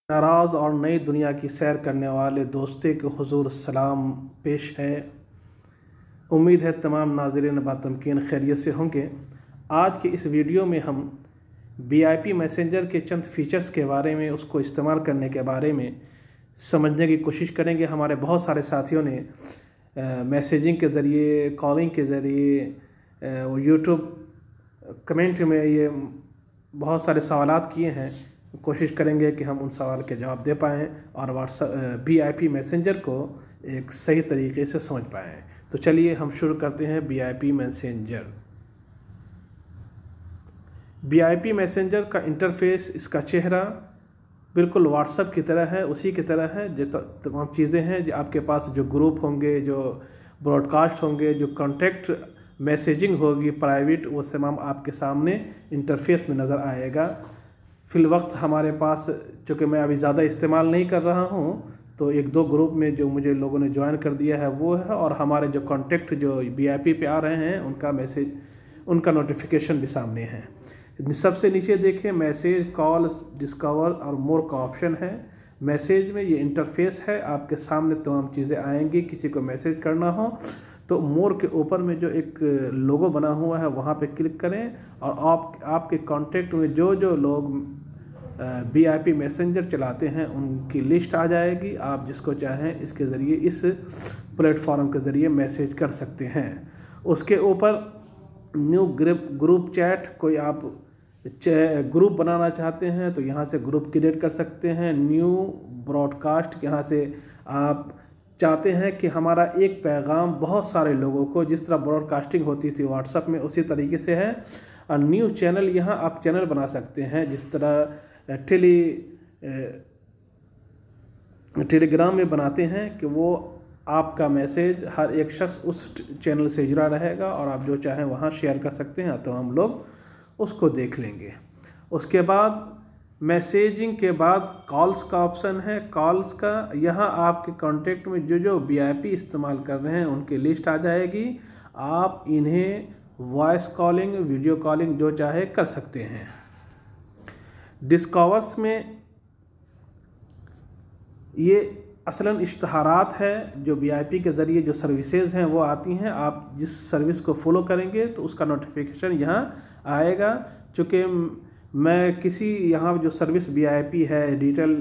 नाराज़ और नई दुनिया की सैर करने वाले दोस्ते के हुजूर सलाम पेश है। उम्मीद है तमाम नाज़रीन बातमकीन खैरियत से होंगे। आज के इस वीडियो में हम VIP मैसेंजर के चंद फ़ीचर्स के बारे में, उसको इस्तेमाल करने के बारे में समझने की कोशिश करेंगे। हमारे बहुत सारे साथियों ने मैसेजिंग के ज़रिए, कॉलिंग के ज़रिए, यूट्यूब कमेंट में ये बहुत सारे सवालात किए हैं। कोशिश करेंगे कि हम उन सवाल के जवाब दे पाएँ और व्हाट्सएप VIP मैसेंजर को एक सही तरीके से समझ पाएँ। तो चलिए हम शुरू करते हैं VIP मैसेंजर। VIP मैसेंजर का इंटरफेस, इसका चेहरा बिल्कुल व्हाट्सएप की तरह है, उसी की तरह है। जो तमाम चीज़ें हैं, जो आपके पास जो ग्रुप होंगे, जो ब्रॉडकास्ट होंगे, जो कॉन्टेक्ट मैसेजिंग होगी प्राइवेट, वो तमाम आपके सामने इंटरफेस में नज़र आएगा। फ़िल वक्त हमारे पास, चूँकि मैं अभी ज़्यादा इस्तेमाल नहीं कर रहा हूँ, तो एक दो ग्रुप में जो मुझे लोगों ने ज्वाइन कर दिया है वो है, और हमारे जो कॉन्टेक्ट जो VIP पे आ रहे हैं उनका मैसेज, उनका नोटिफिकेशन भी सामने है। सबसे नीचे देखें, मैसेज, कॉल्स, डिस्कवर और मोर का ऑप्शन है। मैसेज में ये इंटरफेस है, आपके सामने तमाम चीज़ें आएंगी। किसी को मैसेज करना हो तो मोर के ऊपर में जो एक लोगो बना हुआ है वहाँ पे क्लिक करें, और आपके कॉन्टेक्ट में जो जो लोग VIP मैसेंजर चलाते हैं उनकी लिस्ट आ जाएगी। आप जिसको चाहें इसके ज़रिए, इस प्लेटफॉर्म के ज़रिए मैसेज कर सकते हैं। उसके ऊपर न्यू ग्रुप चैट, कोई आप ग्रुप बनाना चाहते हैं तो यहाँ से ग्रुप क्रिएट कर सकते हैं। न्यू ब्रॉडकास्ट, यहाँ से आप चाहते हैं कि हमारा एक पैगाम बहुत सारे लोगों को, जिस तरह ब्रॉडकास्टिंग होती थी व्हाट्सएप में, उसी तरीके से है। और न्यू चैनल, यहाँ आप चैनल बना सकते हैं, जिस तरह टेलीग्राम में बनाते हैं कि वो आपका मैसेज हर एक शख्स उस चैनल से जुड़ा रहेगा और आप जो चाहें वहाँ शेयर कर सकते हैं, तो हम लोग उसको देख लेंगे। उसके बाद मैसेजिंग के बाद कॉल्स का ऑप्शन है। कॉल्स का, यहाँ आपके कॉन्टेक्ट में जो जो VIP इस्तेमाल कर रहे हैं उनकी लिस्ट आ जाएगी। आप इन्हें वॉइस कॉलिंग, वीडियो कॉलिंग जो चाहे कर सकते हैं। डिस्कवर्स में ये असलन इश्तहारात है, जो VIP के ज़रिए जो सर्विसेज हैं वो आती हैं। आप जिस सर्विस को फॉलो करेंगे तो उसका नोटिफिकेशन यहाँ आएगा। चूँकि मैं किसी, यहाँ जो सर्विस VIP है, डिजिटल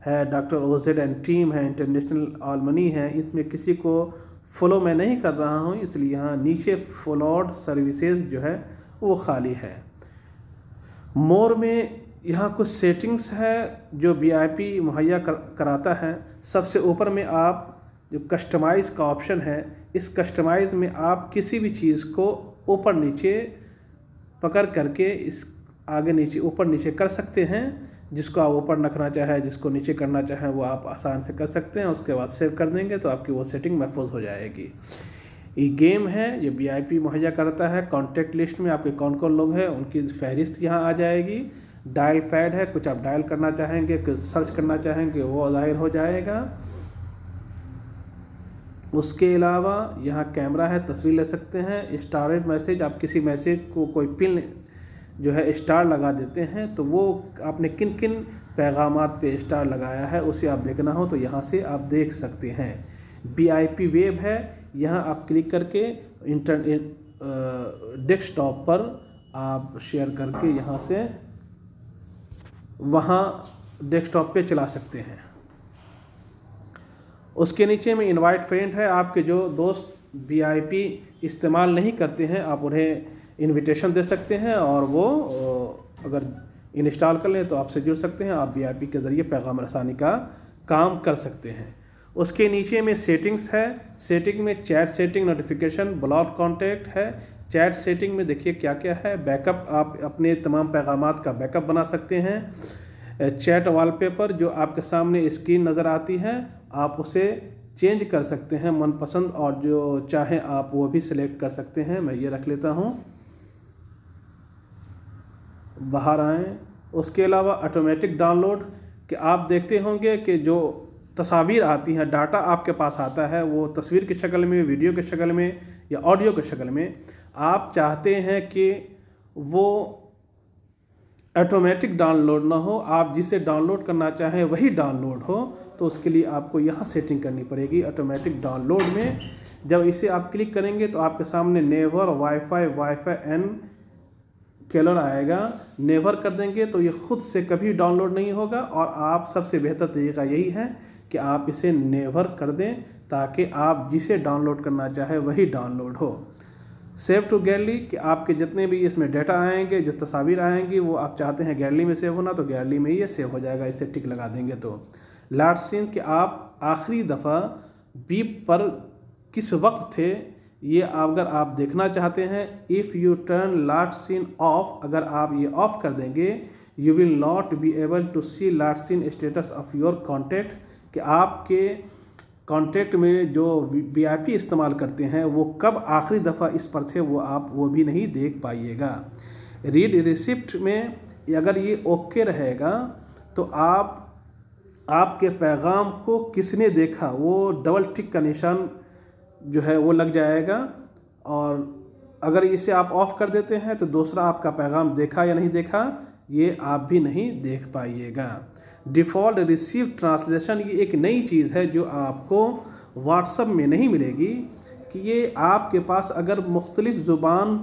है, डॉक्टर OZ एंड टीम है, इंटरनेशनल ऑल मनी है, इसमें किसी को फॉलो मैं नहीं कर रहा हूँ, इसलिए यहाँ नीचे फॉलोड सर्विसेज जो है वो खाली है। मोर में यहाँ कुछ सेटिंग्स है जो VIP मुहैया कराता है। सबसे ऊपर में आप जो कस्टमाइज़ का ऑप्शन है, इस कस्टमाइज़ में आप किसी भी चीज़ को ऊपर नीचे पकड़ करके इस आगे नीचे ऊपर नीचे कर सकते हैं। जिसको आप ऊपर रखना चाहे, जिसको नीचे करना चाहें, वो आप आसान से कर सकते हैं। उसके बाद सेव कर देंगे तो आपकी वो सेटिंग महफूज हो जाएगी। ये गेम है, ये VIP मुहैया करता है। कॉन्टेक्ट लिस्ट में आपके कौन कौन लोग हैं उनकी फहरिस्त यहाँ आ जाएगी। डायल पैड है, कुछ आप डायल करना चाहेंगे, कुछ सर्च करना चाहेंगे, वो ज़ाहिर हो जाएगा। उसके अलावा यहाँ कैमरा है, तस्वीर ले सकते हैं। स्टारेड मैसेज, आप किसी मैसेज को कोई पिन जो है स्टार लगा देते हैं, तो वो आपने किन किन पैगामात पे स्टार लगाया है उसे आप देखना हो तो यहाँ से आप देख सकते हैं। VIP वेब है, यहाँ आप क्लिक करके डेस्कटॉप पर आप शेयर करके यहाँ से वहाँ डेस्कटॉप पे चला सकते हैं। उसके नीचे में इनवाइट फ्रेंड है, आपके जो दोस्त VIP इस्तेमाल नहीं करते हैं आप उन्हें इनविटेशन दे सकते हैं, और वो अगर इंस्टॉल कर लें तो आपसे जुड़ सकते हैं। आप VIP के ज़रिए पैगाम रसानी का काम कर सकते हैं। उसके नीचे में सेटिंग्स है। सेटिंग में chat setting, notification, block contact है। चैट सेटिंग में देखिए क्या क्या है। बैकअप, आप अपने तमाम पैगामात का बैकअप बना सकते हैं। चैट वॉलपेपर, जो आपके सामने स्क्रीन नज़र आती है, आप उसे चेंज कर सकते हैं मनपसंद, और जो चाहें आप वो भी सिलेक्ट कर सकते हैं। मैं ये रख लेता हूँ, बाहर आएँ। उसके अलावा ऑटोमेटिक डाउनलोड, कि आप देखते होंगे कि जो तस्वीर आती हैं, डाटा आपके पास आता है, वो तस्वीर की शक्ल में, वीडियो की शक्ल में या ऑडियो की शक्ल में, आप चाहते हैं कि वो ऑटोमेटिक डाउनलोड ना हो, आप जिसे डाउनलोड करना चाहें वही डाउनलोड हो, तो उसके लिए आपको यहाँ सेटिंग करनी पड़ेगी ऑटोमेटिक डाउनलोड में। जब इसे आप क्लिक करेंगे तो आपके सामने नेवर वाईफाई एंड कैलर आएगा। नेवर कर देंगे तो ये खुद से कभी डाउनलोड नहीं होगा, और आप सबसे बेहतर तरीका यही है कि आप इसे नेवर कर दें, ताकि आप जिसे डाउनलोड करना चाहे वही डाउनलोड हो। सेव टू गैलरी कि आपके जितने भी इसमें डाटा आएंगे, जो तस्वीर आएंगी, वो आप चाहते हैं गैलरी में सेव होना तो गैलरी में ही ये सेव हो जाएगा, इसे टिक लगा देंगे तो। लास्ट सीन कि आप आखिरी दफ़ा बीप पर किस वक्त थे, ये अगर आप देखना चाहते हैं, if you turn last seen off, अगर आप ये ऑफ कर देंगे, you will not be able to see last seen status of your contact, कि आपके कॉन्टैक्ट में जो VIP इस्तेमाल करते हैं वो कब आखिरी दफ़ा इस पर थे वो भी नहीं देख पाइएगा। रीड रिसिप्ट में अगर ये ओके रहेगा तो आपके पैगाम को किसने देखा वो डबल टिक का निशान जो है वो लग जाएगा, और अगर इसे आप ऑफ़ कर देते हैं तो दूसरा आपका पैगाम देखा या नहीं देखा ये आप भी नहीं देख पाइएगा। डिफ़ॉल्ट रिसीव ट्रांसलेशन ये एक नई चीज़ है जो आपको व्हाट्सएप में नहीं मिलेगी, कि ये आपके पास अगर मुख्तलिफ़ ज़ुबान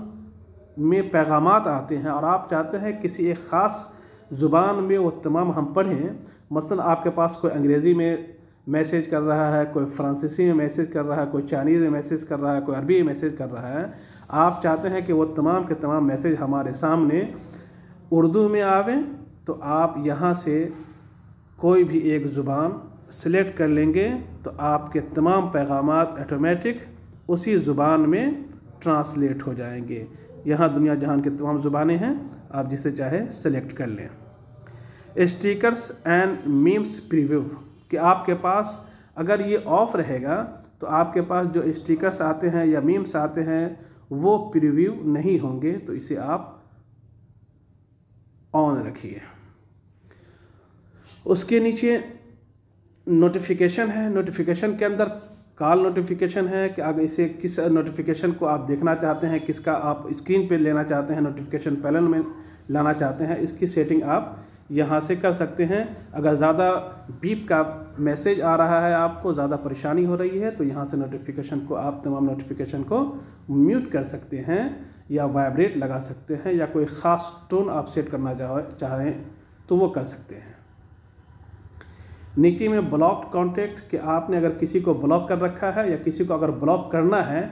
में पैगामात आते हैं और आप चाहते हैं किसी एक ख़ास ज़ुबान में वो तमाम हम पढ़ें, मसलन आपके पास कोई अंग्रेज़ी में मैसेज कर रहा है, कोई फ़्रांसीसी में मैसेज कर रहा है, कोई चाइनीज़ में मैसेज कर रहा है, कोई अरबी में मैसेज कर रहा है, आप चाहते हैं कि वो तमाम के तमाम मैसेज हमारे सामने उर्दू में आवें, तो आप यहाँ से कोई भी एक ज़ुबान सिलेक्ट कर लेंगे तो आपके तमाम पैगामात ऑटोमेटिक उसी ज़ुबान में ट्रांसलेट हो जाएंगे। यहाँ दुनिया जहान की तमाम ज़ुबानें हैं, आप जिसे चाहे सेलेक्ट कर लें। स्टिकर्स एंड मीम्स प्रीव्यू कि आपके पास अगर ये ऑफ रहेगा तो आपके पास जो स्टिकर्स आते हैं या मीम्स आते हैं वो प्रीव्यू नहीं होंगे, तो इसे आप ऑन रखिए। उसके नीचे नोटिफिकेशन है, नोटिफिकेशन के अंदर कॉल नोटिफिकेशन है कि अगर इसे किस नोटिफिकेशन को आप देखना चाहते हैं, किसका आप स्क्रीन पे लेना चाहते हैं, नोटिफिकेशन पैनल में लाना चाहते हैं, इसकी सेटिंग आप यहाँ से कर सकते हैं। अगर ज़्यादा बीप का मैसेज आ रहा है, आपको ज़्यादा परेशानी हो रही है, तो यहाँ से नोटिफिकेशन को आप तमाम नोटिफिकेशन को म्यूट कर सकते हैं या वाइब्रेट लगा सकते हैं, या कोई ख़ास टोन आप सेट करना चाहें तो वो कर सकते हैं। नीचे में ब्लॉक्ड कॉन्टैक्ट कि आपने अगर किसी को ब्लॉक कर रखा है या किसी को अगर ब्लॉक करना है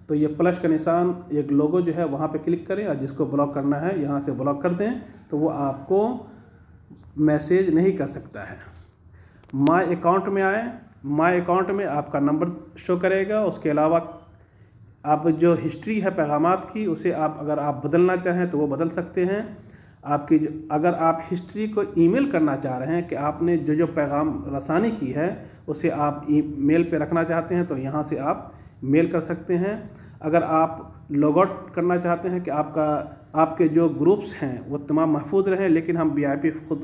तो ये प्लस का निशान एक लोगो जो है वहाँ पे क्लिक करें और जिसको ब्लॉक करना है यहाँ से ब्लॉक कर दें, तो वो आपको मैसेज नहीं कर सकता है। माय अकाउंट में आए, माय अकाउंट में आपका नंबर शो करेगा। उसके अलावा आप जो हिस्ट्री है पैगामात की उसे आप अगर आप बदलना चाहें तो वो बदल सकते हैं। आपकी अगर आप हिस्ट्री को ईमेल करना चाह रहे हैं कि आपने जो पैगाम रसानी की है उसे आप ईमेल पे रखना चाहते हैं तो यहाँ से आप मेल कर सकते हैं। अगर आप लॉग आउट करना चाहते हैं कि आपके जो ग्रुप्स हैं वो तमाम महफूज रहें लेकिन हम VIP खुद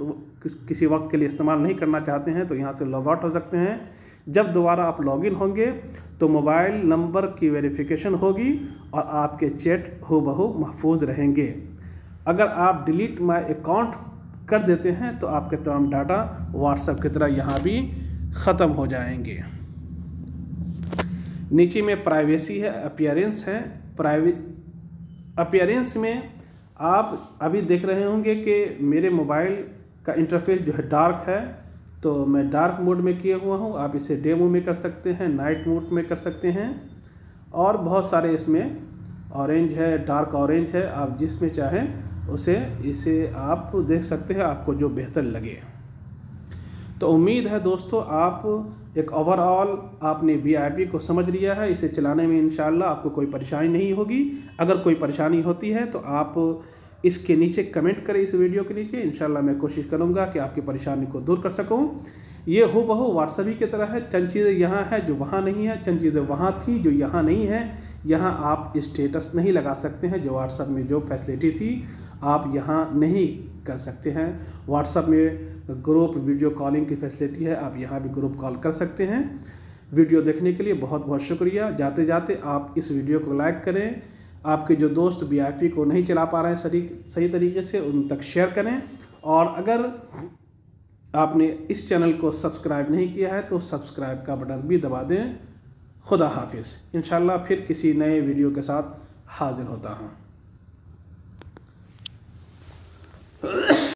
किसी वक्त के लिए इस्तेमाल नहीं करना चाहते हैं तो यहाँ से लॉग आउट हो सकते हैं। जब दोबारा आप लॉगिन होंगे तो मोबाइल नंबर की वेरिफिकेशन होगी और आपके चैट हूबहू महफूज रहेंगे। अगर आप डिलीट माय अकाउंट कर देते हैं तो आपके तमाम डाटा व्हाट्सएप की तरह यहाँ भी ख़त्म हो जाएंगे। नीचे में प्राइवेसी है, अपीयरेंस है। अपीयरेंस में आप अभी देख रहे होंगे कि मेरे मोबाइल का इंटरफेस जो है डार्क है, तो मैं डार्क मोड में किए हुआ हूँ। आप इसे डे मोड में कर सकते हैं, नाइट मोड में कर सकते हैं, और बहुत सारे इसमें ऑरेंज है, डार्क ऑरेंज है, आप जिसमें चाहें इसे आप देख सकते हैं, आपको जो बेहतर लगे। तो उम्मीद है दोस्तों आप एक ओवरऑल आपने VIP को समझ लिया है। इसे चलाने में इंशाल्लाह आपको कोई परेशानी नहीं होगी। अगर कोई परेशानी होती है तो आप इसके नीचे कमेंट करें, इस वीडियो के नीचे। इंशाल्लाह मैं कोशिश करूंगा कि आपकी परेशानी को दूर कर सकूं। ये हूबहू व्हाट्सएप ही की तरह है। चंद चीज़ें यहाँ है जो वहाँ नहीं है, चंद चीज़ें वहाँ थी जो यहाँ नहीं है। यहाँ आप स्टेटस नहीं लगा सकते हैं, जो व्हाट्सएप में जो फैसिलिटी थी आप यहाँ नहीं कर सकते हैं। व्हाट्सएप में ग्रुप वीडियो कॉलिंग की फैसिलिटी है, आप यहाँ भी ग्रुप कॉल कर सकते हैं। वीडियो देखने के लिए बहुत बहुत शुक्रिया। जाते जाते आप इस वीडियो को लाइक करें। आपके जो दोस्त VIP को नहीं चला पा रहे हैं सही तरीके से, उन तक शेयर करें। और अगर आपने इस चैनल को सब्सक्राइब नहीं किया है तो सब्सक्राइब का बटन भी दबा दें। खुदा हाफिज़। इंशाल्लाह फिर किसी नए वीडियो के साथ हाजिर होता हूँ।